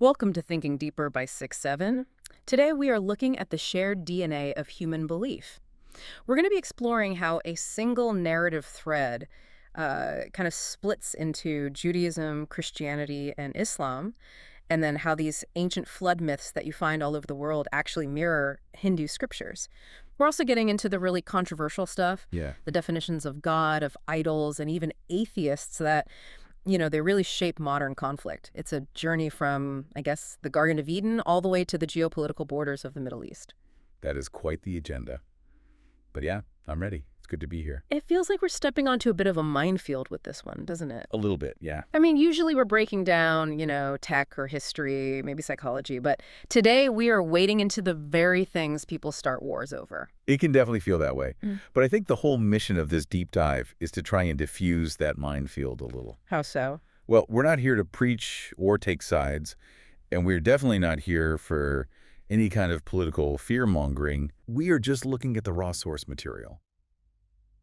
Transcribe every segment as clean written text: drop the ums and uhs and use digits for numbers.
Welcome to Thinking Deeper by 6-7. Today we are looking at the shared DNA of human belief. We're going to be exploring how a single narrative thread kind of splits into Judaism, Christianity, and Islam, and then how these ancient flood myths that you find all over the world actually mirror Hindu scriptures. We're also getting into the really controversial stuff, Yeah, the definitions of God, of idols, and even atheists that they really shape modern conflict. It's a journey from, I guess, the Garden of Eden all the way to the geopolitical borders of the Middle East. that is quite the agenda. But yeah, I'm ready. It's good to be here. It feels like we're stepping onto a bit of a minefield with this one, doesn't it? A little bit, yeah. I mean, usually we're breaking down, tech or history, maybe psychology, but today we are wading into the very things people start wars over. It can definitely feel that way. Mm. But I think the whole mission of this deep dive is to try and diffuse that minefield a little. How so? Well, we're not here to preach or take sides, and we're definitely not here for any kind of political fear-mongering. We are just looking at the raw source material.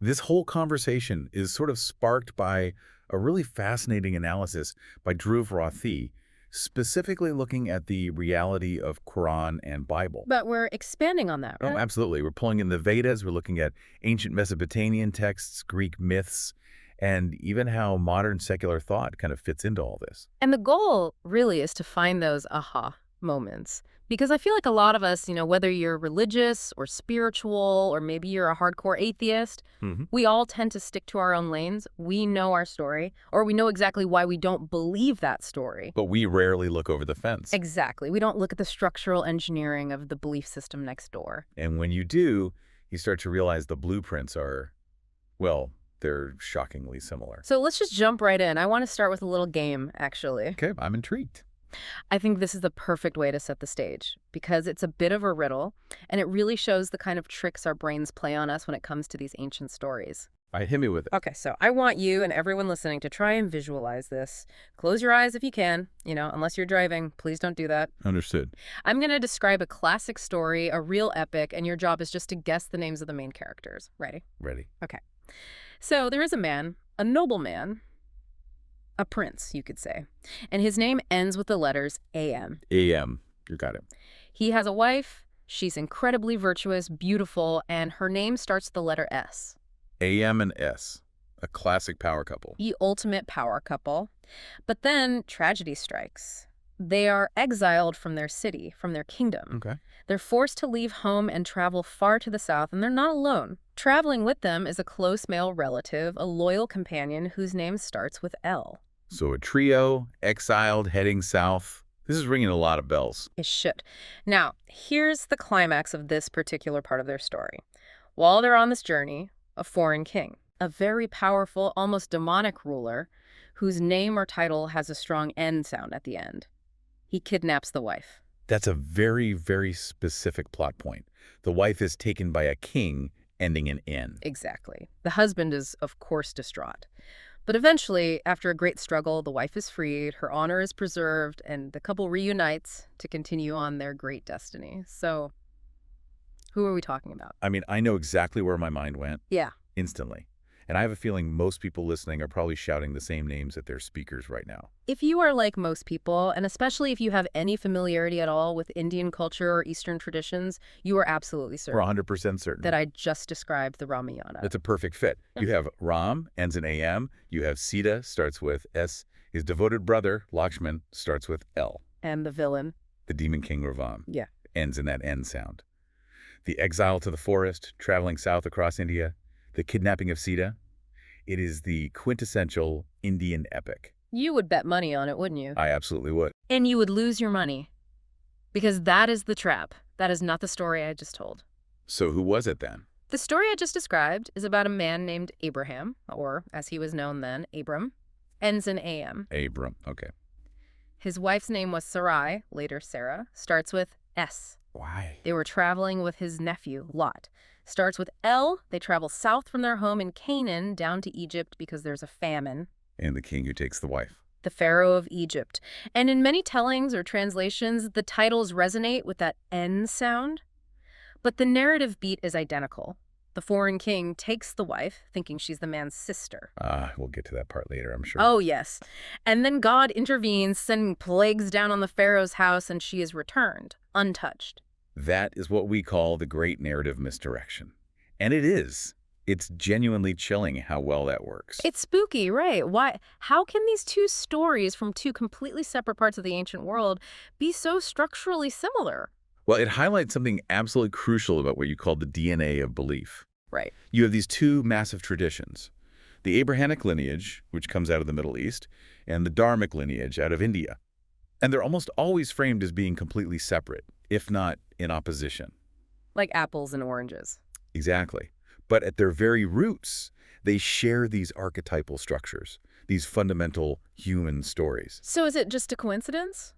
This whole conversation is sort of sparked by a really fascinating analysis by Dhruv Rathi, specifically looking at the reality of Quran and Bible. But we're expanding on that, Oh, right? absolutely. We're pulling in the Vedas, we're looking at ancient Mesopotamian texts, Greek myths, and even how modern secular thought kind of fits into all this. And the goal really is to find those aha moments. Because I feel like a lot of us, whether you're religious or spiritual, or maybe you're a hardcore atheist, we all tend to stick to our own lanes. We know our story, or we know exactly why we don't believe that story. But we rarely look over the fence. Exactly. We don't look at the structural engineering of the belief system next door. And when you do, you start to realize the blueprints are, well, they're shockingly similar. So let's just jump right in. I want to start with a little game, actually. Okay, I'm intrigued. I think this is the perfect way to set the stage because it's a bit of a riddle and it really shows the kind of tricks our brains play on us when it comes to these ancient stories. All right, hit me with it. Okay, so I want you and everyone listening to try and visualize this. Close your eyes if you can, unless you're driving. Please don't do that. Understood. I'm going to describe a classic story, a real epic, and your job is just to guess the names of the main characters. Ready? Ready. Okay. So there is a man, a nobleman, a prince, you could say, and his name ends with the letters A.M. A.M. You got it. He has a wife. She's incredibly virtuous, beautiful, and her name starts with the letter S. A.M. and S. A classic power couple. The ultimate power couple. But then tragedy strikes. They are exiled from their city, from their kingdom. Okay. They're forced to leave home and travel far to the south, and they're not alone. Traveling with them is a close male relative, a loyal companion whose name starts with L. So a trio, exiled, heading south. This is ringing a lot of bells. It should. Now, here's the climax of this particular part of their story. While they're on this journey, a foreign king, a very powerful, almost demonic ruler, whose name or title has a strong N sound at the end. He kidnaps the wife. That's a very, very specific plot point. The wife is taken by a king ending in N. Exactly. The husband is, of course, distraught. But eventually, after a great struggle, the wife is freed, her honor is preserved, and the couple reunites to continue on their great destiny. So, who are we talking about? I mean, I know exactly where my mind went Yeah. instantly. And I have a feeling most people listening are probably shouting the same names at their speakers right now. If you are like most people, and especially if you have any familiarity at all with Indian culture or Eastern traditions, you are absolutely We're certain 100% certain. that I just described the Ramayana. That's a perfect fit. You have Ram, ends in A.M. You have Sita, starts with S. His devoted brother, Lakshman, starts with L. And the villain. The demon king Ravam. Yeah. Ends in that N sound. The exile to the forest, traveling south across India, the kidnapping of Sita. It is the quintessential Indian epic. You would bet money on it, wouldn't you? I absolutely would. And you would lose your money. Because that is the trap. That is not the story I just told. So who was it then? The story I just described is about a man named Abraham, or as he was known then, Abram, ends in A.M. Abram. Okay. His wife's name was Sarai, later Sarah, starts with S. Why? They were traveling with his nephew, Lot. Starts with L. They travel south from their home in Canaan down to Egypt because there's a famine. And the king who takes the wife. The Pharaoh of Egypt. And in many tellings or translations, the titles resonate with that N sound. But the narrative beat is identical. The foreign king takes the wife, thinking she's the man's sister. We'll get to that part later, I'm sure. Oh, yes. And then God intervenes, sending plagues down on the pharaoh's house, and she is returned, untouched. That is what we call the great narrative misdirection. And it is. It's genuinely chilling how well that works. It's spooky, right? Why? How can these two stories from two completely separate parts of the ancient world be so structurally similar? Well, it highlights something absolutely crucial about what you call the DNA of belief. Right. You have these two massive traditions, the Abrahamic lineage, which comes out of the Middle East, and the Dharmic lineage out of India. And they're almost always framed as being completely separate, if not in opposition. Like apples and oranges. Exactly. But at their very roots, they share these archetypal structures, these fundamental human stories. So is it just a coincidence?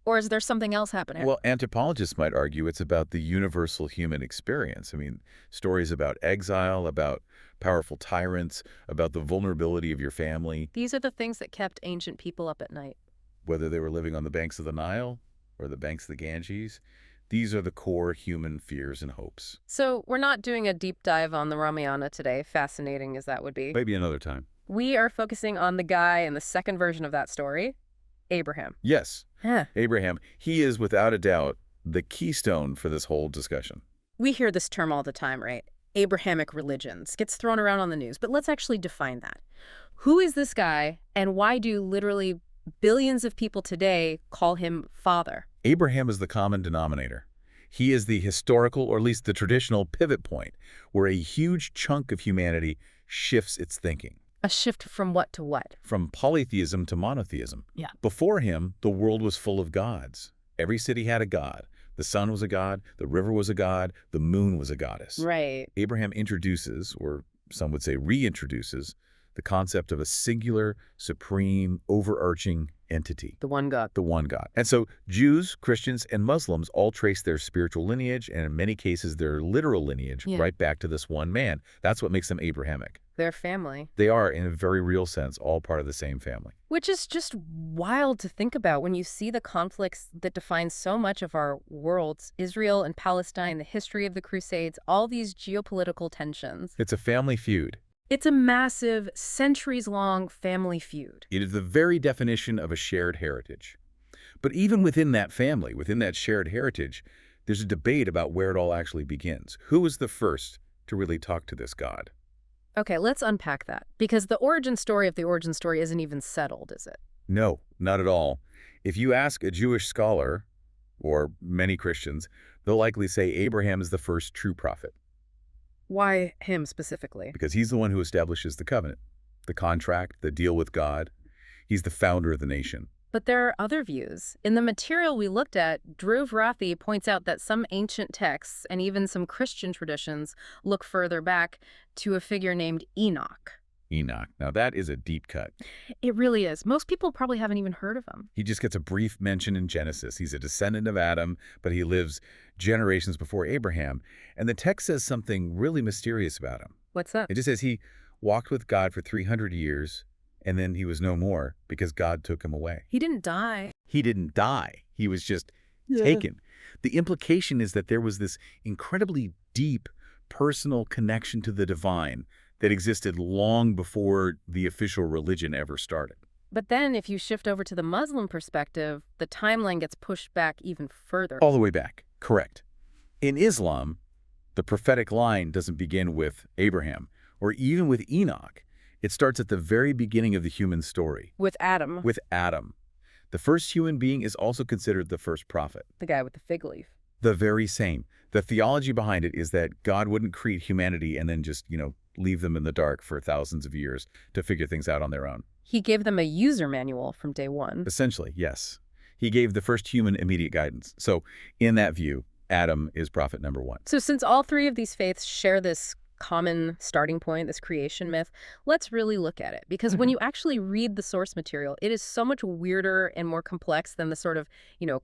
Or is there something else happening? Well, anthropologists might argue it's about the universal human experience. I mean, stories about exile, about powerful tyrants, about the vulnerability of your family, These are the things that kept ancient people up at night. whether they were living on the banks of the Nile or the banks of the Ganges. These are the core human fears and hopes. So we're not doing a deep dive on the Ramayana today, fascinating as that would be. Maybe another time. We are focusing on the guy in the second version of that story, Abraham. Yes, Huh. Abraham, he is without a doubt the keystone for this whole discussion. We hear this term all the time, right? Abrahamic religions gets thrown around on the news, but let's actually define that. Who is this guy, and why do literally billions of people today call him father? Abraham is the common denominator. He is the historical, or at least the traditional pivot point, where a huge chunk of humanity shifts its thinking. A shift from what to what? From polytheism to monotheism. Yeah. Before him, the world was full of gods. Every city had a god. The sun was a god, the river was a god, the moon was a goddess. Right. Abraham introduces, or some would say reintroduces, the concept of a singular, supreme, overarching entity. The one God. The one God. And so Jews, Christians, and Muslims all trace their spiritual lineage, and in many cases their literal lineage, right back to this one man. That's what makes them Abrahamic. Their family. They are, in a very real sense, all part of the same family. Which is just wild to think about when you see the conflicts that define so much of our worlds, Israel and Palestine, the history of the Crusades, all these geopolitical tensions. It's a family feud. It's a massive, centuries-long family feud. It is the very definition of a shared heritage. But even within that family, within that shared heritage, there's a debate about where it all actually begins. Who was the first to really talk to this God? Okay, let's unpack that. Because the origin story of the origin story isn't even settled, is it? No, not at all. If you ask a Jewish scholar, or many Christians, they'll likely say Abraham is the first true prophet. Why him specifically? Because he's the one who establishes the covenant, the contract, the deal with God. He's the founder of the nation. But there are other views. In the material we looked at, Drew Vrathi points out that some ancient texts and even some Christian traditions look further back to a figure named Enoch. Enoch. Now that is a deep cut. It really is. Most people probably haven't even heard of him. He just gets a brief mention in Genesis. He's a descendant of Adam, but he lives generations before Abraham. And the text says something really mysterious about him. What's that? It just says he walked with God for 300 years, and then he was no more because God took him away. He didn't die. He didn't die. He was just taken. The implication is that there was this incredibly deep personal connection to the divine that existed long before the official religion ever started. But then if you shift over to the Muslim perspective, the timeline gets pushed back even further. All the way back. Correct. In Islam, the prophetic line doesn't begin with Abraham or even with Enoch. It starts at the very beginning of the human story. With Adam. With Adam. The first human being is also considered the first prophet. The guy with the fig leaf. The very same. The theology behind it is that God wouldn't create humanity and then just, leave them in the dark for thousands of years to figure things out on their own. He gave them a user manual from day one. Essentially, yes. He gave the first human immediate guidance. So in that view, Adam is prophet number one. So since all three of these faiths share this common starting point, this creation myth, let's really look at it. Because when you actually read the source material, it is so much weirder and more complex than the sort of,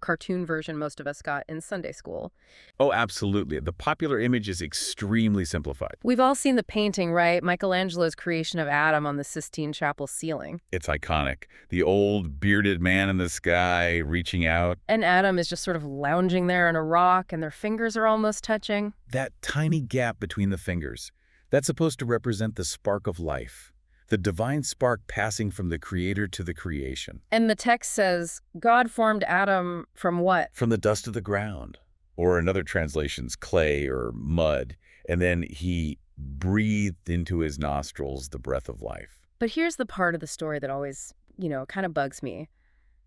cartoon version most of us got in Sunday school. Oh, absolutely. The popular image is extremely simplified. We've all seen the painting, right? Michelangelo's creation of Adam on the Sistine Chapel ceiling. It's iconic. The old bearded man in the sky reaching out. And Adam is just sort of lounging there on a rock and their fingers are almost touching. That tiny gap between the fingers, That's supposed to represent the spark of life, the divine spark passing from the creator to the creation. And the text says, God formed Adam from what? From the dust of the ground, or in other translations, clay or mud, and then he breathed into his nostrils the breath of life. But here's the part of the story that always, kind of bugs me.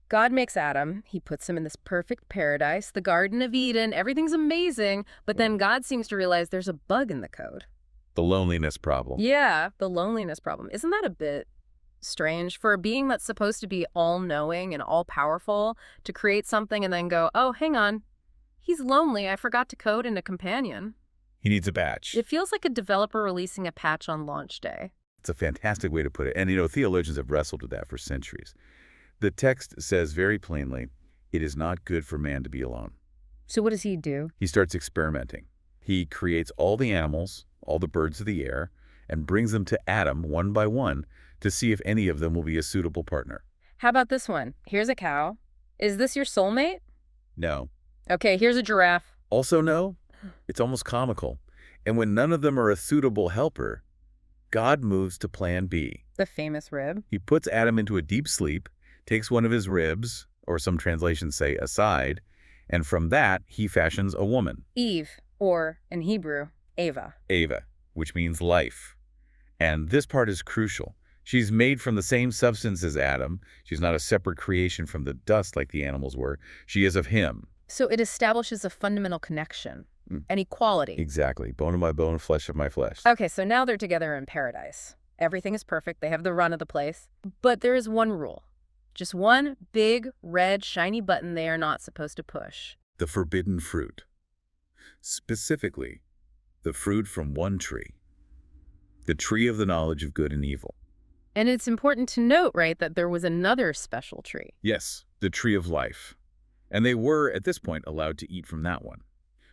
God makes Adam, he puts him in this perfect paradise, the Garden of Eden, everything's amazing, but then God seems to realize there's a bug in the code. The loneliness problem. Yeah, the loneliness problem. Isn't that a bit strange for a being that's supposed to be all-knowing and all-powerful to create something and then go, oh, hang on, he's lonely, I forgot to code in a companion. He needs a patch. It feels like a developer releasing a patch on launch day. It's a fantastic way to put it. And, theologians have wrestled with that for centuries. The text says very plainly, it is not good for man to be alone. So what does he do? He starts experimenting. He creates all the animals, all the birds of the air, and brings them to Adam one by one to see if any of them will be a suitable partner. How about this one? Here's a cow. Is this your soulmate? No. Okay, here's a giraffe. Also no. It's almost comical. And when none of them are a suitable helper, God moves to plan B. The famous rib. He puts Adam into a deep sleep, takes one of his ribs, or some translations say a side, and from that he fashions a woman. Eve, or in Hebrew, Ava. Ava, which means life. And this part is crucial. She's made from the same substance as Adam. She's not a separate creation from the dust like the animals were. She is of him. So it establishes a fundamental connection, an equality. Exactly. Bone of my bone, flesh of my flesh. Okay, so now they're together in paradise. Everything is perfect. They have the run of the place. But there is one rule. Just one big, red, shiny button they are not supposed to push. The forbidden fruit. Specifically, the fruit from one tree. The tree of the knowledge of good and evil. And it's important to note, right, that there was another special tree. Yes, the tree of life. And they were, at this point, allowed to eat from that one.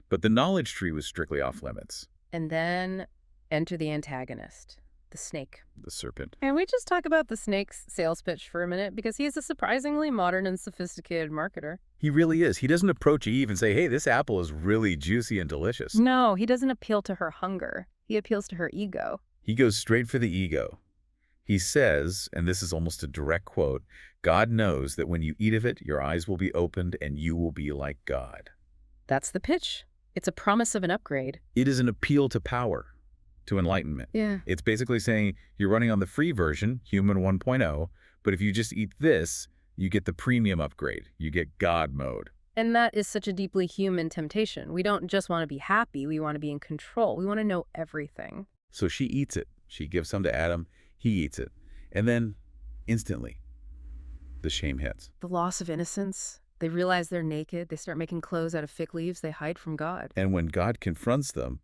But the knowledge tree was strictly off limits. And then enter the antagonist, the snake. The serpent. Can we just talk about the snake's sales pitch for a minute? Because he's a surprisingly modern and sophisticated marketer. He really is. He doesn't approach Eve and say, hey, this apple is really juicy and delicious. No, he doesn't appeal to her hunger. He appeals to her ego. He goes straight for the ego. He says, and this is almost a direct quote, God knows that when you eat of it, your eyes will be opened and you will be like God. That's the pitch. It's a promise of an upgrade. It is an appeal to power, to enlightenment. Yeah. It's basically saying you're running on the free version, human 1.0, but if you just eat this, you get the premium upgrade. You get God mode. And that is such a deeply human temptation. We don't just want to be happy. We want to be in control. We want to know everything. So she eats it. She gives some to Adam. He eats it. And then, instantly, the shame hits. The loss of innocence. They realize they're naked. They start making clothes out of fig leaves. They hide from God. And when God confronts them,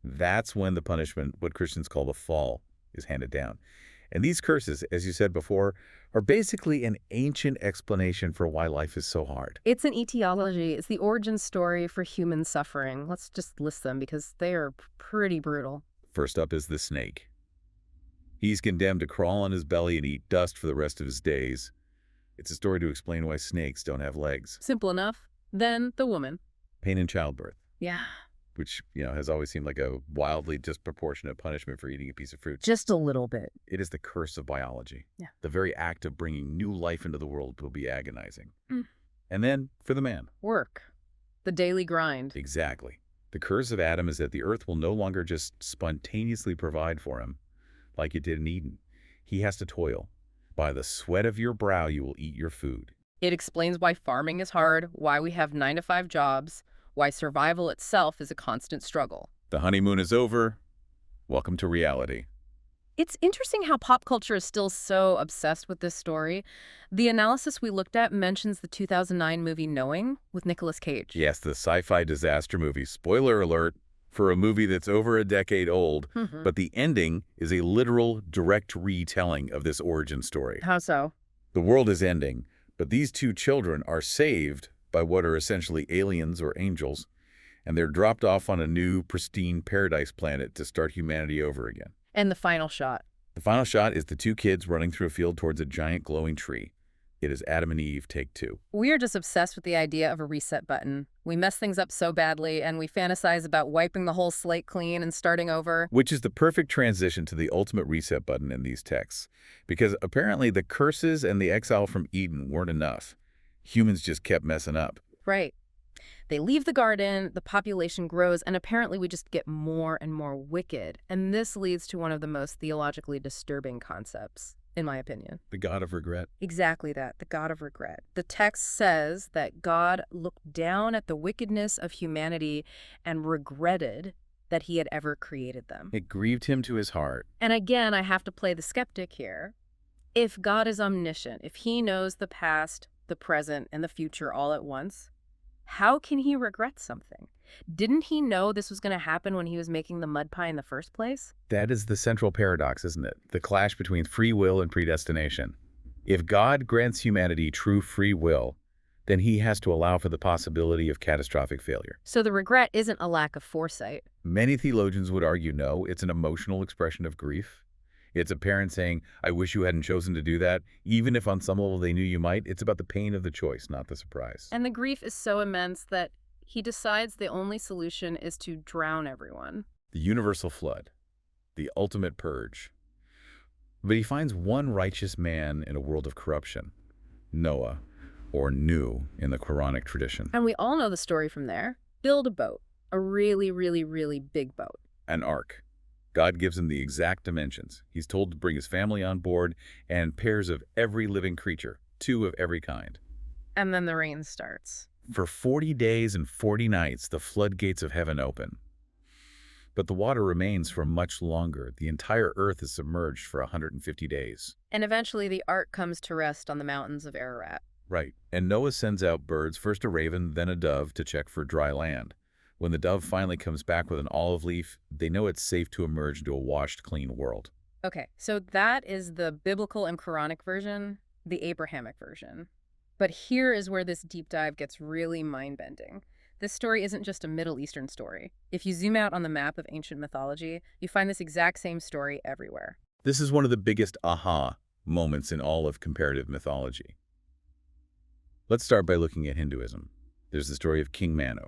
that's when the punishment, what Christians call the fall, is handed down. And these curses, as you said before, are basically an ancient explanation for why life is so hard. It's an etiology. It's the origin story for human suffering. Let's just list them because they are pretty brutal. First up is the snake. He's condemned to crawl on his belly and eat dust for the rest of his days. It's a story to explain why snakes don't have legs. Simple enough. Then the woman. Pain in childbirth. Yeah. Which, has always seemed like a wildly disproportionate punishment for eating a piece of fruit. Just a little bit. It is the curse of biology. Yeah. The very act of bringing new life into the world will be agonizing. Mm. And then, for the man. Work. The daily grind. Exactly. The curse of Adam is that the earth will no longer just spontaneously provide for him, like it did in Eden. He has to toil. By the sweat of your brow you will eat your food. It explains why farming is hard, why we have 9-to-5 jobs, why survival itself is a constant struggle. The honeymoon is over. Welcome to reality. It's interesting how pop culture is still so obsessed with this story. The analysis we looked at mentions the 2009 movie Knowing with Nicolas Cage. Yes, the sci-fi disaster movie. Spoiler alert for a movie that's over a decade old, but the ending is a literal, direct retelling of this origin story. How so? The world is ending, but these two children are saved by what are essentially aliens or angels, and they're dropped off on a new, pristine paradise planet to start humanity over again. And the final shot. The final shot is the two kids running through a field towards a giant glowing tree. It is Adam and Eve, take two. We are just obsessed with the idea of a reset button. We mess things up so badly, and we fantasize about wiping the whole slate clean and starting over. Which is the perfect transition to the ultimate reset button in these texts. Because apparently the curses and the exile from Eden weren't enough. Humans just kept messing up. Right. They leave the garden, the population grows, and apparently we just get more and more wicked. And this leads to one of the most theologically disturbing concepts, in my opinion. The God of regret. Exactly that, the God of regret. The text says that God looked down at the wickedness of humanity and regretted that he had ever created them. It grieved him to his heart. And again, I have to play the skeptic here. If God is omniscient, if he knows the past, the present, and the future all at once, how can he regret something? Didn't he know this was going to happen when he was making the mud pie in the first place? That is the central paradox, isn't it? The clash between free will and predestination. If God grants humanity true free will, then he has to allow for the possibility of catastrophic failure. So the regret isn't a lack of foresight. Many theologians would argue no, it's an emotional expression of grief. It's a parent saying, I wish you hadn't chosen to do that, even if on some level they knew you might. It's about the pain of the choice, not the surprise. And the grief is so immense that he decides the only solution is to drown everyone. The universal flood, the ultimate purge. But he finds one righteous man in a world of corruption, Noah, or Nu in the Quranic tradition. And we all know the story from there. Build a boat, a really, really, really big boat. An ark. God gives him the exact dimensions. He's told to bring his family on board and pairs of every living creature, 2 of every kind. And then the rain starts. For 40 days and 40 nights, the floodgates of heaven open. But the water remains for much longer. The entire earth is submerged for 150 days. And eventually the ark comes to rest on the mountains of Ararat. Right. And Noah sends out birds, first a raven, then a dove, to check for dry land. When the dove finally comes back with an olive leaf, they know it's safe to emerge into a washed, clean world. Okay, so that is the biblical and Quranic version, the Abrahamic version. But here is where this deep dive gets really mind-bending. This story isn't just a Middle Eastern story. If you zoom out on the map of ancient mythology, you find this exact same story everywhere. This is one of the biggest aha moments in all of comparative mythology. Let's start by looking at Hinduism. There's the story of King Manu.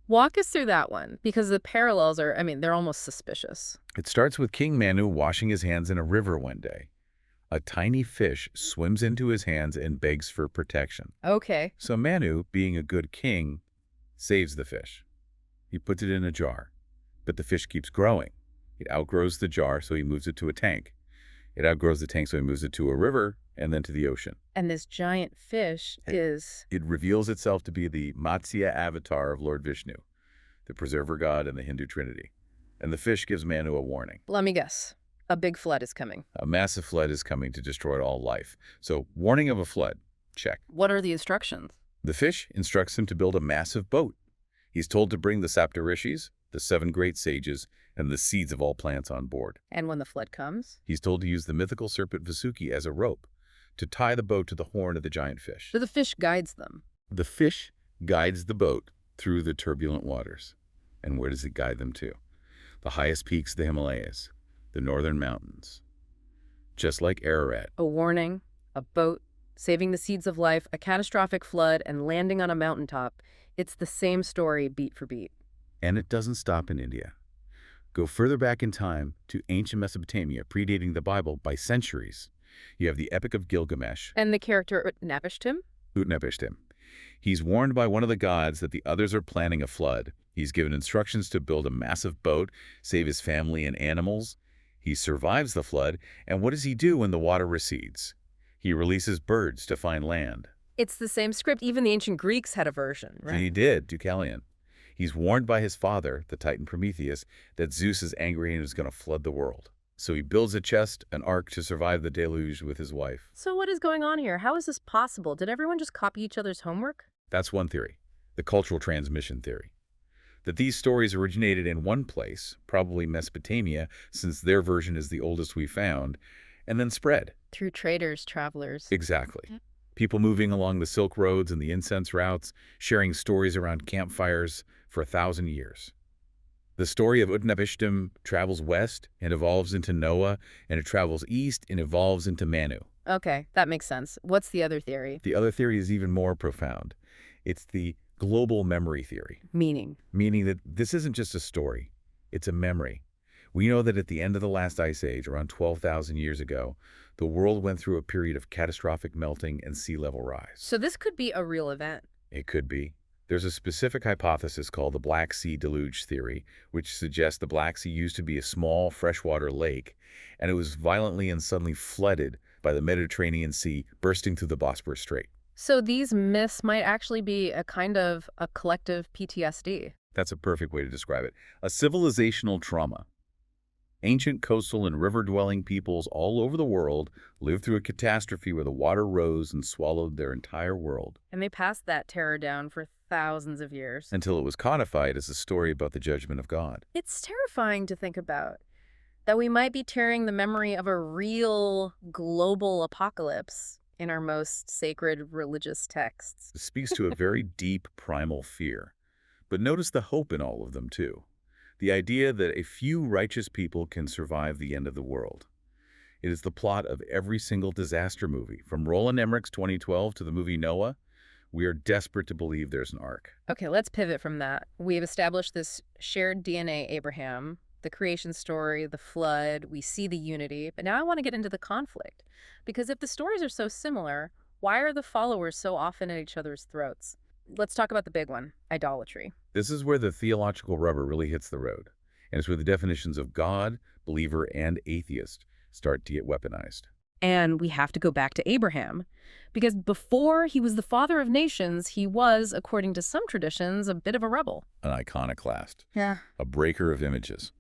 Walk us through that one, because the parallels are, they're almost suspicious. It starts with King Manu washing his hands in a river one day. A tiny fish swims into his hands and begs for protection. Okay. So Manu, being a good king, saves the fish. He puts it in a jar, but the fish keeps growing. It outgrows the jar, so he moves it to a tank. It outgrows the tank, so he moves it to a river and then to the ocean. And this giant fish is... It reveals itself to be the Matsya avatar of Lord Vishnu, the preserver god in the Hindu Trinity. And the fish gives Manu a warning. Let me guess. A big flood is coming. A massive flood is coming to destroy all life. So, warning of a flood, check. What are the instructions? The fish instructs him to build a massive boat. He's told to bring the Saptarishis, the 7 great sages, and the seeds of all plants on board. And when the flood comes? He's told to use the mythical serpent Vasuki as a rope to tie the boat to the horn of the giant fish. So the fish guides them. The fish guides the boat through the turbulent waters. And where does it guide them to? The highest peaks of the Himalayas, the northern mountains. Just like Ararat. A warning, a boat, saving the seeds of life, a catastrophic flood, and landing on a mountaintop. It's the same story beat for beat. And it doesn't stop in India. Go further back in time to ancient Mesopotamia, predating the Bible by centuries. You have the Epic of Gilgamesh. And the character Utnapishtim? Utnapishtim. He's warned by one of the gods that the others are planning a flood. He's given instructions to build a massive boat, save his family and animals. He survives the flood, and what does he do when the water recedes? He releases birds to find land. It's the same script. Even the ancient Greeks had a version, right? And he did, Deucalion. He's warned by his father, the Titan Prometheus, that Zeus is angry and is going to flood the world. So he builds a chest, an ark, to survive the deluge with his wife. So what is going on here? How is this possible? Did everyone just copy each other's homework? That's one theory, the cultural transmission theory. That these stories originated in one place, probably Mesopotamia, since their version is the oldest we found, and then spread. Through traders, travelers. Exactly. People moving along the Silk Roads and the incense routes, sharing stories around campfires for 1,000 years. The story of Utnapishtim travels west and evolves into Noah, and it travels east and evolves into Manu. Okay, that makes sense. What's the other theory? The other theory is even more profound. It's the global memory theory, Meaning? meaning that this isn't just a story, it's a memory. We know that at the end of the last ice age, around 12,000 years ago, the world went through a period of catastrophic melting and sea level rise. So this could be a real event. It could be. There's a specific hypothesis called the Black Sea deluge theory, which suggests the Black Sea used to be a small freshwater lake, and it was violently and suddenly flooded by the Mediterranean Sea bursting through the Bosporus Strait. So these myths might actually be a kind of a collective PTSD. That's a perfect way to describe it. A civilizational trauma. Ancient coastal and river-dwelling peoples all over the world lived through a catastrophe where the water rose and swallowed their entire world, And they passed that terror down for thousands of years. until it was codified as a story about the judgment of God. It's terrifying to think about that we might be carrying the memory of a real global apocalypse in our most sacred religious texts. It speaks to a very deep primal fear. But notice the hope in all of them, too. The idea that a few righteous people can survive the end of the world. It is the plot of every single disaster movie. From Roland Emmerich's 2012 to the movie Noah, we are desperate to believe there's an ark. Okay, let's pivot from that. We've established this shared DNA Abraham, the creation story, the flood, we see the unity, but now I want to get into the conflict. Because if the stories are so similar, why are the followers so often at each other's throats? Let's talk about the big one, idolatry. This is where the theological rubber really hits the road, and it's where the definitions of God, believer, and atheist start to get weaponized. And we have to go back to Abraham, because before he was the father of nations, he was, according to some traditions, a bit of a rebel. An iconoclast. Yeah. A breaker of images.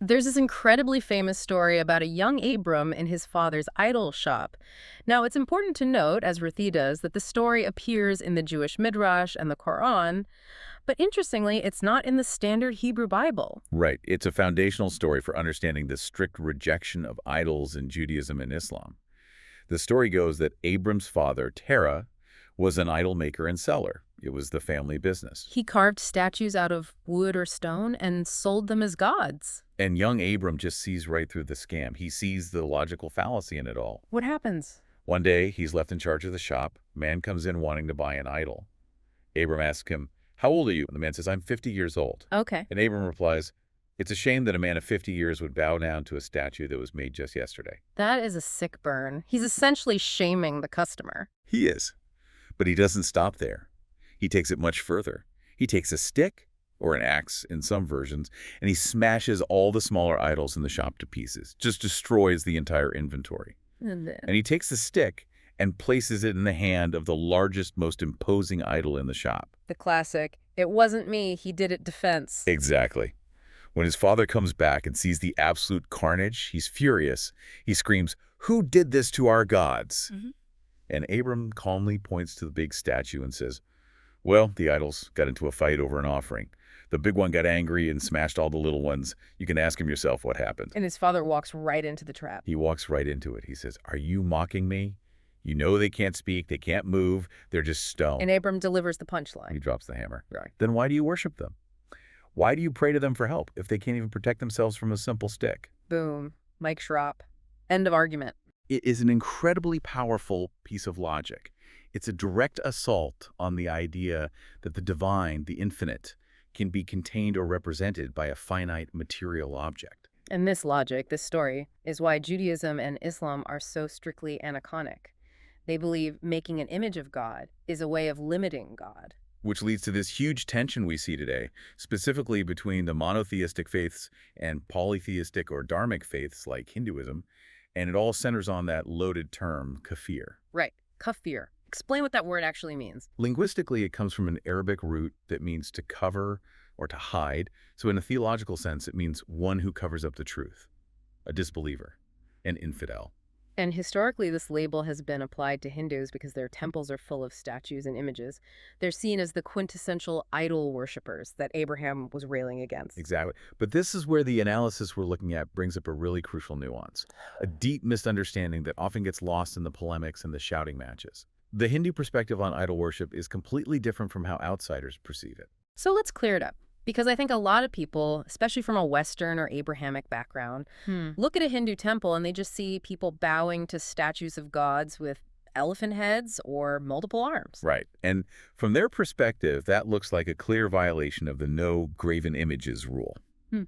There's this incredibly famous story about a young Abram in his father's idol shop. Now, it's important to note, as Ruthie does, that the story appears in the Jewish Midrash and the Quran, but interestingly, it's not in the standard Hebrew Bible. Right. It's a foundational story for understanding the strict rejection of idols in Judaism and Islam. The story goes that Abram's father, Terah, was an idol maker and seller. It was the family business. He carved statues out of wood or stone and sold them as gods. And young Abram just sees right through the scam. He sees the logical fallacy in it all. What happens? One day, he's left in charge of the shop. Man comes in wanting to buy an idol. Abram asks him, "How old are you?" And the man says, "I'm 50 years old." Okay. And Abram replies, "It's a shame that a man of 50 years would bow down to a statue that was made just yesterday." That is a sick burn. He's essentially shaming the customer. He is. But he doesn't stop there. He takes it much further. He takes a stick, or an axe in some versions, and he smashes all the smaller idols in the shop to pieces, just destroys the entire inventory. And he takes the stick and places it in the hand of the largest, most imposing idol in the shop. The classic, "It wasn't me, he did it" defense. Exactly. When his father comes back and sees the absolute carnage, he's furious. He screams, "Who did this to our gods?" And Abram calmly points to the big statue and says, "Well, the idols got into a fight over an offering. The big one got angry and smashed all the little ones. You can ask him yourself what happened." And his father walks right into the trap. He walks right into it. He says, "Are you mocking me? You know they can't speak, they can't move, they're just stone." And Abram delivers the punchline. He drops the hammer. Right. Then why do you worship them? Why do you pray to them for help if they can't even protect themselves from a simple stick? Boom. Mike Schropp. End of argument. It is an incredibly powerful piece of logic. It's a direct assault on the idea that the divine, the infinite, can be contained or represented by a finite material object. And this logic, this story, is why Judaism and Islam are so strictly aniconic. They believe making an image of God is a way of limiting God. Which leads to this huge tension we see today, specifically between the monotheistic faiths and polytheistic or dharmic faiths like Hinduism, and it all centers on that loaded term, kafir. Right. Kafir. Explain what that word actually means. Linguistically, it comes from an Arabic root that means to cover or to hide. So in a theological sense, it means one who covers up the truth, a disbeliever, an infidel. And historically, this label has been applied to Hindus because their temples are full of statues and images. They're seen as the quintessential idol worshippers that Abraham was railing against. Exactly. But this is where the analysis we're looking at brings up a really crucial nuance, a deep misunderstanding that often gets lost in the polemics and the shouting matches. The Hindu perspective on idol worship is completely different from how outsiders perceive it. So let's clear it up. Because I think a lot of people, especially from a Western or Abrahamic background, Hmm. look at a Hindu temple and they just see people bowing to statues of gods with elephant heads or multiple arms. Right. And from their perspective, that looks like a clear violation of the no graven images rule. Hmm.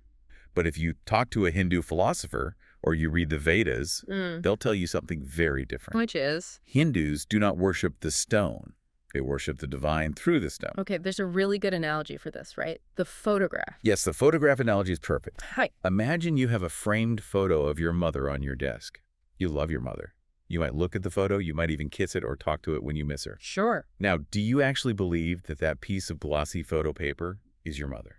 But if you talk to a Hindu philosopher or you read the Vedas, Mm. they'll tell you something very different. Which is? Hindus do not worship the stone. They worship the divine through the stone. Okay, there's a really good analogy for this, right? The photograph. Yes, the photograph analogy is perfect. Hi. Imagine you have a framed photo of your mother on your desk. You love your mother. You might look at the photo, you might even kiss it or talk to it when you miss her. Sure. Now, do you actually believe that that piece of glossy photo paper is your mother?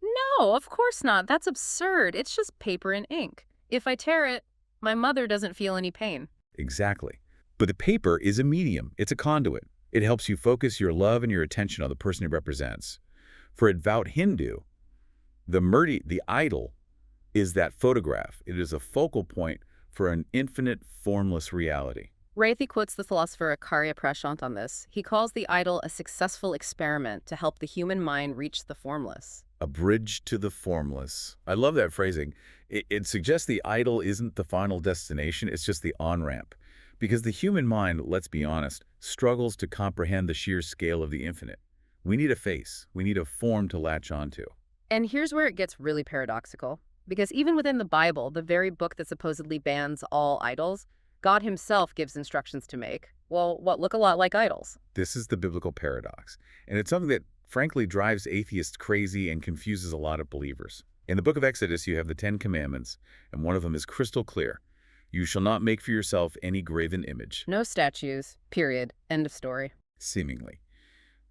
No, of course not. That's absurd. It's just paper and ink. If I tear it, my mother doesn't feel any pain. Exactly. But the paper is a medium. It's a conduit. It helps you focus your love and your attention on the person it represents. For a devout Hindu, the idol is that photograph. It is a focal point for an infinite, formless reality. Raithi quotes the philosopher Acharya Prashant on this. He calls the idol a successful experiment to help the human mind reach the formless. A bridge to the formless. I love that phrasing. It suggests the idol isn't the final destination, it's just the on-ramp. Because the human mind, let's be honest, struggles to comprehend the sheer scale of the infinite. We need a face. We need a form to latch onto. And here's where it gets really paradoxical. Because even within the Bible, the very book that supposedly bans all idols, God himself gives instructions to make, well, what look a lot like idols. This is the biblical paradox. And it's something that, frankly, drives atheists crazy and confuses a lot of believers. In the book of Exodus, you have the 10 Commandments, and one of them is crystal clear. You shall not make for yourself any graven image. No statues, period. End of story. Seemingly.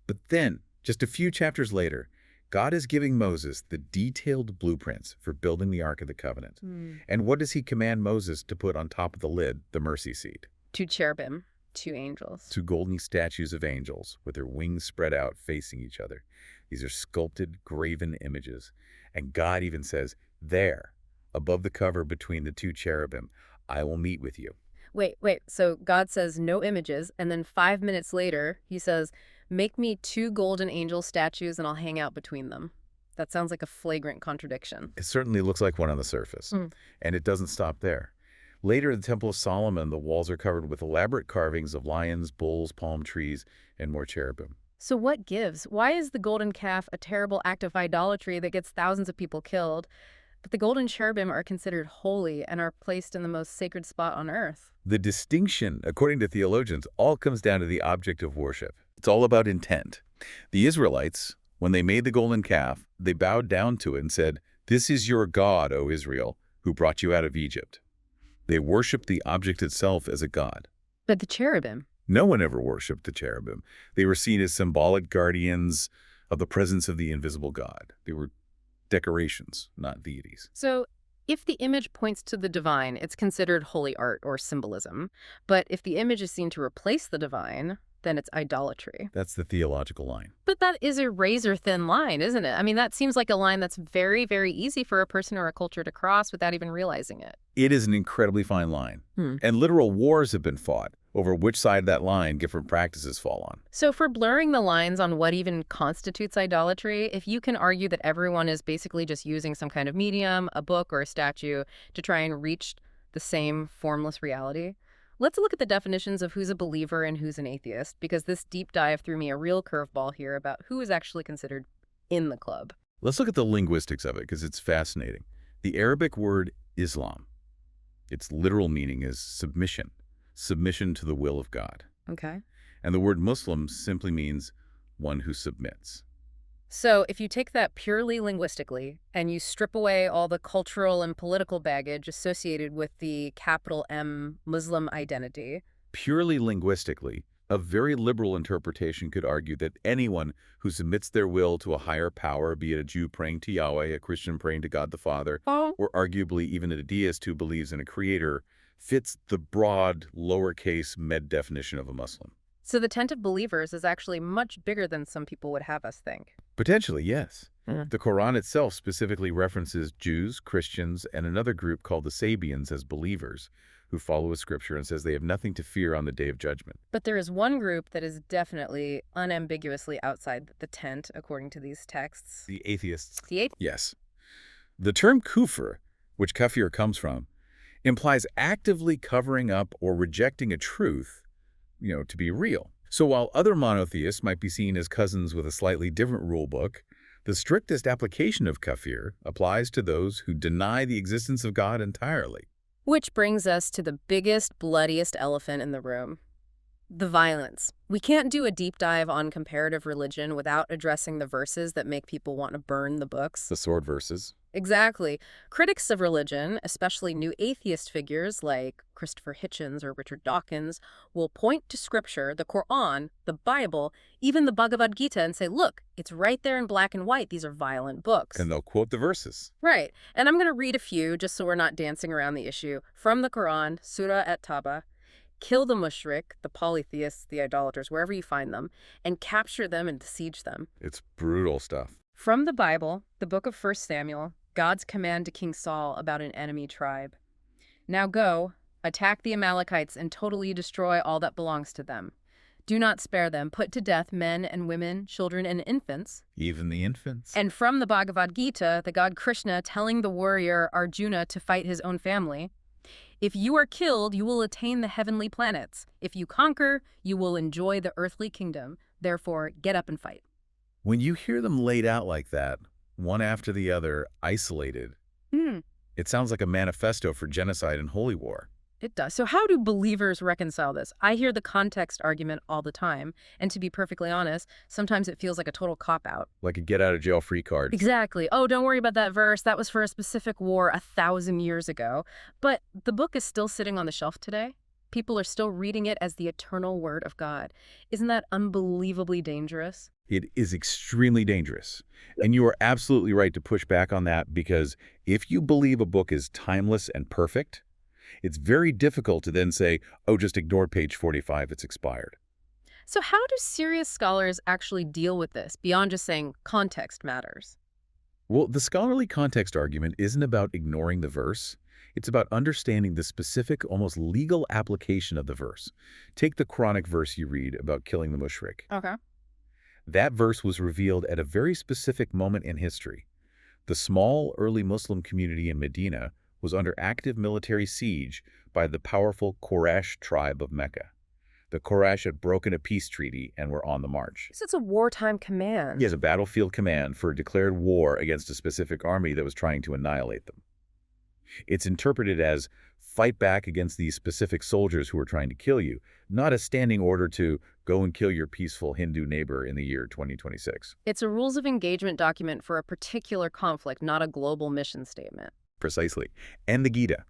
But then, just a few chapters later, God is giving Moses the detailed blueprints for building the Ark of the Covenant. And what does he command Moses to put on top of the lid, the mercy seat? 2 cherubim, 2 angels. 2 golden statues of angels with their wings spread out facing each other. These are sculpted, graven images. And God even says, there, above the cover between the 2 cherubim, I will meet with you. Wait. So God says no images, and then 5 minutes later, he says, make me 2 golden angel statues and I'll hang out between them. That sounds like a flagrant contradiction. It certainly looks like one on the surface. And it doesn't stop there. Later in the Temple of Solomon, the walls are covered with elaborate carvings of lions, bulls, palm trees, and more cherubim. So what gives? Why is the golden calf a terrible act of idolatry that gets thousands of people killed, but the golden cherubim are considered holy and are placed in the most sacred spot on earth? The distinction, according to theologians, all comes down to the object of worship. It's all about intent. The Israelites, when they made the golden calf, they bowed down to it and said, "This is your God, O Israel, who brought you out of Egypt." They worshiped the object itself as a god. But the cherubim? No one ever worshipped the cherubim. They were seen as symbolic guardians of the presence of the invisible God. They were decorations, not deities. So if the image points to the divine, it's considered holy art or symbolism. But if the image is seen to replace the divine, then it's idolatry. That's the theological line. But that is a razor-thin line, isn't it? I mean, that seems like a line that's very, very easy for a person or a culture to cross without even realizing it. It is an incredibly fine line. And literal wars have been fought over which side of that line different practices fall on. So for blurring the lines on what even constitutes idolatry, if you can argue that everyone is basically just using some kind of medium, a book or a statue, to try and reach the same formless reality, let's look at the definitions of who's a believer and who's an atheist, because this deep dive threw me a real curveball here about who is actually considered in the club. Let's look at the linguistics of it because it's fascinating. The Arabic word Islam, its literal meaning is submission, submission to the will of God. Okay. And the word Muslim simply means one who submits. So if you take that purely linguistically and you strip away all the cultural and political baggage associated with the capital M Muslim identity. Purely linguistically, a very liberal interpretation could argue that anyone who submits their will to a higher power, be it a Jew praying to Yahweh, a Christian praying to God the Father, or arguably even a deist who believes in a creator, fits the broad, lowercase med definition of a Muslim. So the tent of believers is actually much bigger than some people would have us think. Potentially, yes. The Quran itself specifically references Jews, Christians, and another group called the Sabians as believers, who follow a scripture and says they have nothing to fear on the day of judgment. But there is one group that is definitely unambiguously outside the tent, according to these texts. The atheists. The eighth. Yes. The term kufr, which kafir comes from, implies actively covering up or rejecting a truth, to be real. So while other monotheists might be seen as cousins with a slightly different rule book, the strictest application of kafir applies to those who deny the existence of God entirely. Which brings us to the biggest, bloodiest elephant in the room. The violence. We can't do a deep dive on comparative religion without addressing the verses that make people want to burn the books. The sword verses. Exactly. Critics of religion, especially new atheist figures like Christopher Hitchens or Richard Dawkins, will point to scripture, the Quran, the Bible, even the Bhagavad Gita, and say, look, it's right there in black and white. These are violent books. And they'll quote the verses. Right. And I'm going to read a few just so we're not dancing around the issue. From the Quran, Surah at-Taba, kill the mushrik, the polytheists, the idolaters, wherever you find them, and capture them and besiege them. It's brutal stuff. From the Bible, the book of 1 Samuel, God's command to King Saul about an enemy tribe. Now go, attack the Amalekites and totally destroy all that belongs to them. Do not spare them. Put to death men and women, children and infants. Even the infants. And from the Bhagavad Gita, the god Krishna telling the warrior Arjuna to fight his own family. If you are killed, you will attain the heavenly planets. If you conquer, you will enjoy the earthly kingdom. Therefore, get up and fight. When you hear them laid out like that, one after the other, isolated, it sounds like a manifesto for genocide and holy war. It does. So how do believers reconcile this? I hear the context argument all the time, and to be perfectly honest, sometimes it feels like a total cop-out. Like a get-out-of-jail-free card. Exactly. Oh, don't worry about that verse. That was for a specific war 1,000 years ago. But the book is still sitting on the shelf today. People are still reading it as the eternal word of God. Isn't that unbelievably dangerous? It is extremely dangerous. And you are absolutely right to push back on that, because if you believe a book is timeless and perfect, it's very difficult to then say, oh, just ignore page 45, it's expired. So how do serious scholars actually deal with this, beyond just saying context matters? Well, the scholarly context argument isn't about ignoring the verse. It's about understanding the specific, almost legal application of the verse. Take the Quranic verse you read about killing the mushrik. Okay. That verse was revealed at a very specific moment in history. The small, early Muslim community in Medina was under active military siege by the powerful Quraysh tribe of Mecca. The Quraysh had broken a peace treaty and were on the march. So it's a wartime command. Yes, a battlefield command for a declared war against a specific army that was trying to annihilate them. It's interpreted as fight back against these specific soldiers who are trying to kill you, not a standing order to go and kill your peaceful Hindu neighbor in the year 2026. It's a rules of engagement document for a particular conflict, not a global mission statement. Precisely. And the Gita.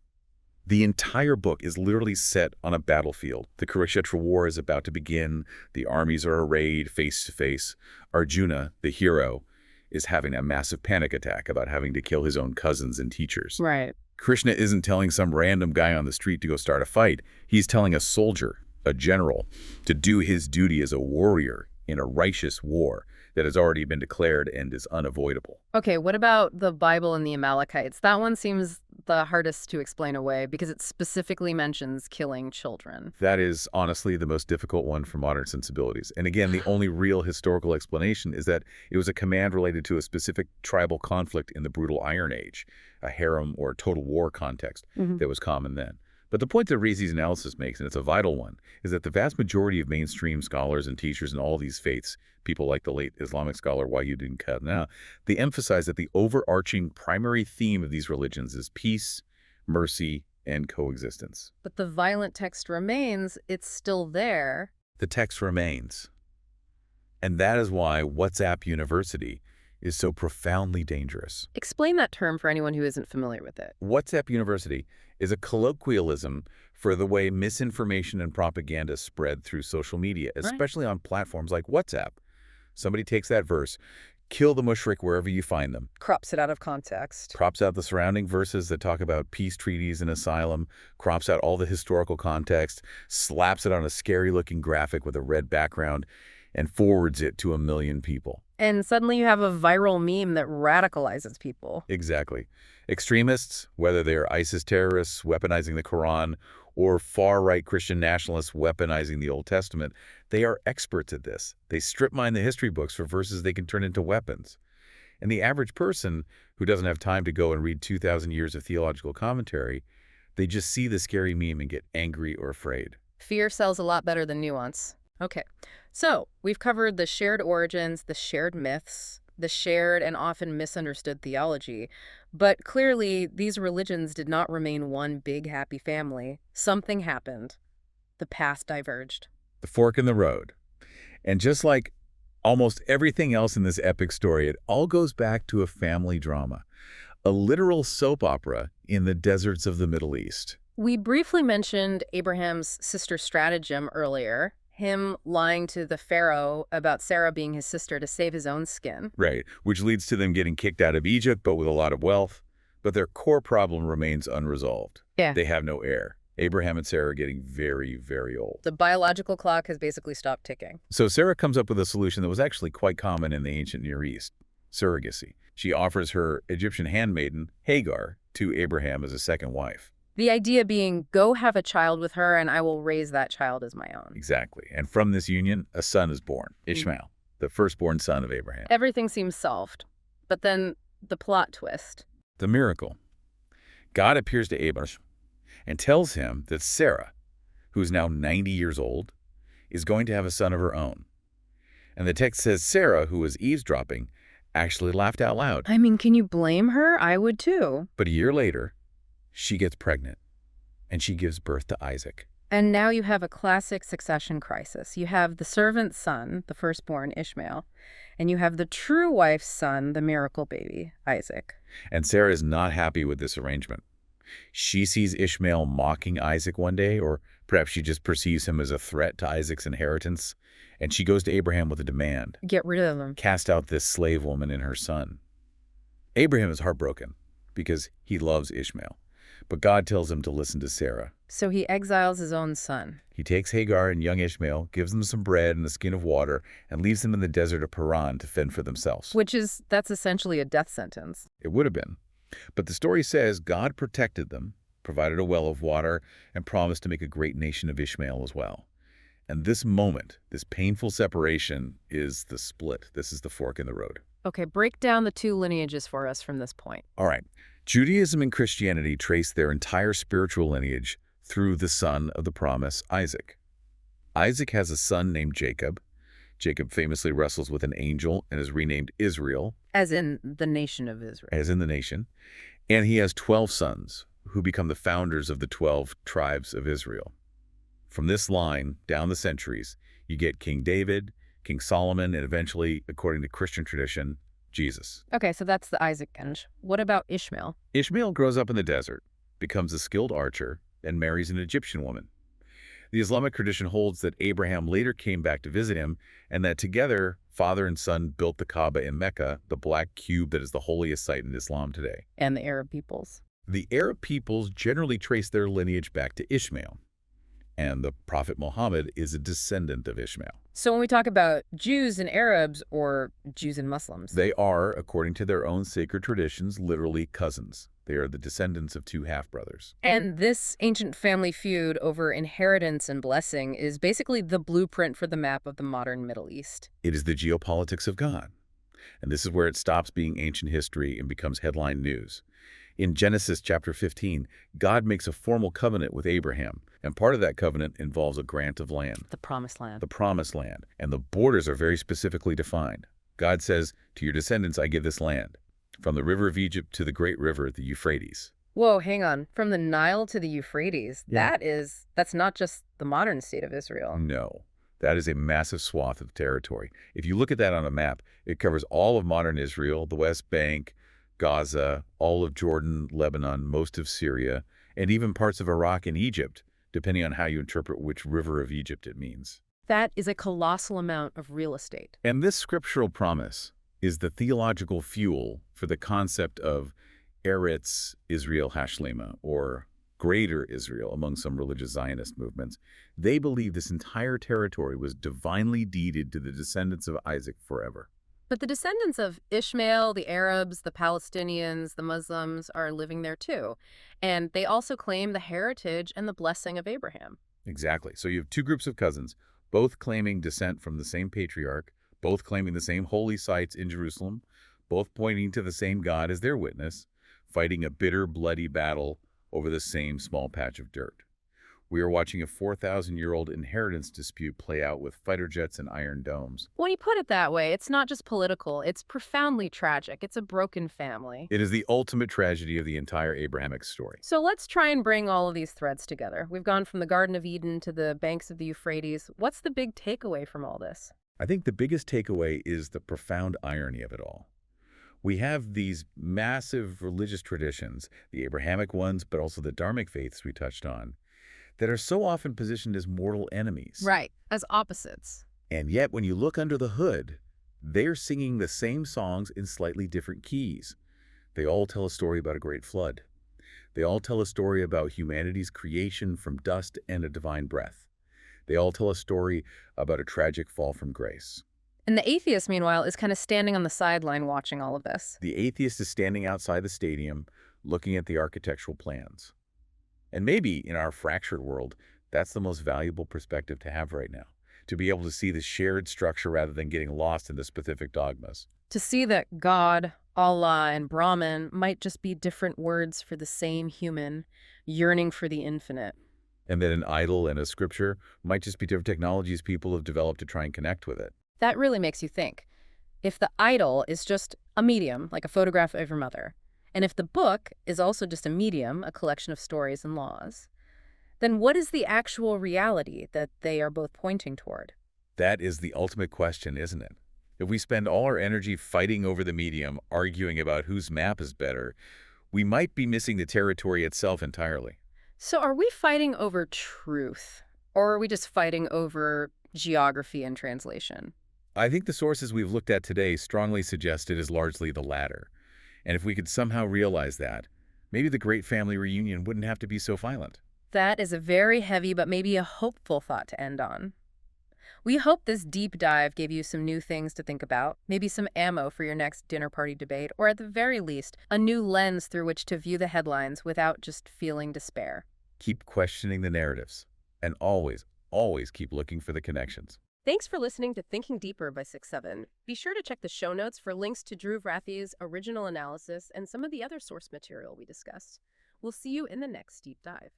The entire book is literally set on a battlefield. The Kurukshetra war is about to begin. The armies are arrayed face to face. Arjuna, the hero, is having a massive panic attack about having to kill his own cousins and teachers. Right. Krishna isn't telling some random guy on the street to go start a fight. He's telling a soldier, a general, to do his duty as a warrior in a righteous war that has already been declared and is unavoidable. Okay, what about the Bible and the Amalekites? That one seems the hardest to explain away because it specifically mentions killing children. That is honestly the most difficult one for modern sensibilities. And again, the only real historical explanation is that it was a command related to a specific tribal conflict in the brutal Iron Age, a harem or total war context that was common then. But the point that Reese's analysis makes, and it's a vital one, is that the vast majority of mainstream scholars and teachers in all these faiths, people like the late Islamic scholar Wahidin Qadna, they emphasize that the overarching primary theme of these religions is peace, mercy, and coexistence. But the violent text remains, it's still there. The text remains. And that is why WhatsApp University is so profoundly dangerous. Explain that term for anyone who isn't familiar with it. WhatsApp University is a colloquialism for the way misinformation and propaganda spread through social media, especially on platforms like WhatsApp. Somebody takes that verse, kill the mushrik wherever you find them. Crops it out of context. Crops out the surrounding verses that talk about peace treaties and asylum, crops out all the historical context, slaps it on a scary-looking graphic with a red background, and forwards it to 1 million people. And suddenly you have a viral meme that radicalizes people. Exactly. Extremists, whether they're ISIS terrorists weaponizing the Quran or far-right Christian nationalists weaponizing the Old Testament, they are experts at this. They strip mine the history books for verses they can turn into weapons. And the average person who doesn't have time to go and read 2,000 years of theological commentary, they just see the scary meme and get angry or afraid. Fear sells a lot better than nuance. Okay, so we've covered the shared origins, the shared myths, the shared and often misunderstood theology. But clearly, these religions did not remain one big happy family. Something happened. The paths diverged. The fork in the road. And just like almost everything else in this epic story, it all goes back to a family drama, a literal soap opera in the deserts of the Middle East. We briefly mentioned Abraham's sister stratagem earlier, him lying to the Pharaoh about Sarah being his sister to save his own skin. Right, which leads to them getting kicked out of Egypt, but with a lot of wealth. But their core problem remains unresolved. Yeah. They have no heir. Abraham and Sarah are getting very, very old. The biological clock has basically stopped ticking. So Sarah comes up with a solution that was actually quite common in the ancient Near East: surrogacy. She offers her Egyptian handmaiden, Hagar, to Abraham as a second wife. The idea being, go have a child with her and I will raise that child as my own. Exactly. And from this union, a son is born, Ishmael, the firstborn son of Abraham. Everything seems solved. But then the plot twist. The miracle. God appears to Abraham and tells him that Sarah, who is now 90 years old, is going to have a son of her own. And the text says Sarah, who was eavesdropping, actually laughed out loud. I mean, can you blame her? I would too. But a year later, she gets pregnant, and she gives birth to Isaac. And now you have a classic succession crisis. You have the servant's son, the firstborn, Ishmael, and you have the true wife's son, the miracle baby, Isaac. And Sarah is not happy with this arrangement. She sees Ishmael mocking Isaac one day, or perhaps she just perceives him as a threat to Isaac's inheritance, and she goes to Abraham with a demand. Get rid of him. Cast out this slave woman and her son. Abraham is heartbroken because he loves Ishmael, but God tells him to listen to Sarah. So he exiles his own son. He takes Hagar and young Ishmael, gives them some bread and a skin of water, and leaves them in the desert of Paran to fend for themselves. That's essentially a death sentence. It would have been. But the story says God protected them, provided a well of water, and promised to make a great nation of Ishmael as well. And this moment, this painful separation, is the split. This is the fork in the road. Okay, break down the two lineages for us from this point. All right. Judaism and Christianity trace their entire spiritual lineage through the son of the promise, Isaac. Isaac has a son named Jacob. Jacob famously wrestles with an angel and is renamed Israel. As in the nation of Israel. As in the nation. And he has 12 sons who become the founders of the 12 tribes of Israel. From this line, down the centuries, you get King David, King Solomon, and eventually, according to Christian tradition, Jesus. Okay, so that's the Isaac lineage. What about Ishmael? Ishmael grows up in the desert, becomes a skilled archer, and marries an Egyptian woman. The Islamic tradition holds that Abraham later came back to visit him, and that together, father and son built the Kaaba in Mecca, the black cube that is the holiest site in Islam today. And the Arab peoples. The Arab peoples generally trace their lineage back to Ishmael, and the Prophet Muhammad is a descendant of Ishmael. So when we talk about Jews and Arabs, or Jews and Muslims, they are, according to their own sacred traditions, literally cousins. They are the descendants of two half-brothers. And this ancient family feud over inheritance and blessing is basically the blueprint for the map of the modern Middle East. It is the geopolitics of God. And this is where it stops being ancient history and becomes headline news. In Genesis chapter 15, God makes a formal covenant with Abraham, and part of that covenant involves a grant of land. The Promised Land. The Promised Land. And the borders are very specifically defined. God says, to your descendants I give this land, from the river of Egypt to the great river, the Euphrates. Whoa, hang on. From the Nile to the Euphrates. Yeah. That's not just the modern state of Israel. No. That is a massive swath of territory. If you look at that on a map, it covers all of modern Israel, the West Bank, Gaza, all of Jordan, Lebanon, most of Syria, and even parts of Iraq and Egypt, depending on how you interpret which river of Egypt it means. That is a colossal amount of real estate. And this scriptural promise is the theological fuel for the concept of Eretz Israel Hashlema, or Greater Israel, among some religious Zionist movements. They believe this entire territory was divinely deeded to the descendants of Isaac forever. But the descendants of Ishmael, the Arabs, the Palestinians, the Muslims are living there too. And they also claim the heritage and the blessing of Abraham. Exactly. So you have two groups of cousins, both claiming descent from the same patriarch, both claiming the same holy sites in Jerusalem, both pointing to the same God as their witness, fighting a bitter, bloody battle over the same small patch of dirt. We are watching a 4,000-year-old inheritance dispute play out with fighter jets and iron domes. When you put it that way, it's not just political, it's profoundly tragic. It's a broken family. It is the ultimate tragedy of the entire Abrahamic story. So let's try and bring all of these threads together. We've gone from the Garden of Eden to the banks of the Euphrates. What's the big takeaway from all this? I think the biggest takeaway is the profound irony of it all. We have these massive religious traditions, the Abrahamic ones, but also the Dharmic faiths we touched on, that are so often positioned as mortal enemies. Right, as opposites. And yet, when you look under the hood, they're singing the same songs in slightly different keys. They all tell a story about a great flood. They all tell a story about humanity's creation from dust and a divine breath. They all tell a story about a tragic fall from grace. And the atheist, meanwhile, is kind of standing on the sideline watching all of this. The atheist is standing outside the stadium, looking at the architectural plans. And maybe, in our fractured world, that's the most valuable perspective to have right now, to be able to see the shared structure rather than getting lost in the specific dogmas. To see that God, Allah, and Brahman might just be different words for the same human yearning for the infinite. And that an idol and a scripture might just be different technologies people have developed to try and connect with it. That really makes you think. If the idol is just a medium, like a photograph of your mother, and if the book is also just a medium, a collection of stories and laws, then what is the actual reality that they are both pointing toward? That is the ultimate question, isn't it? If we spend all our energy fighting over the medium, arguing about whose map is better, we might be missing the territory itself entirely. So are we fighting over truth, or are we just fighting over geography and translation? I think the sources we've looked at today strongly suggest it is largely the latter. And if we could somehow realize that, maybe the great family reunion wouldn't have to be so violent. That is a very heavy but maybe a hopeful thought to end on. We hope this deep dive gave you some new things to think about, maybe some ammo for your next dinner party debate, or at the very least, a new lens through which to view the headlines without just feeling despair. Keep questioning the narratives, and always, always keep looking for the connections. Thanks for listening to Thinking Deeper by 6-7. Be sure to check the show notes for links to Drew Rathy's original analysis and some of the other source material we discussed. We'll see you in the next deep dive.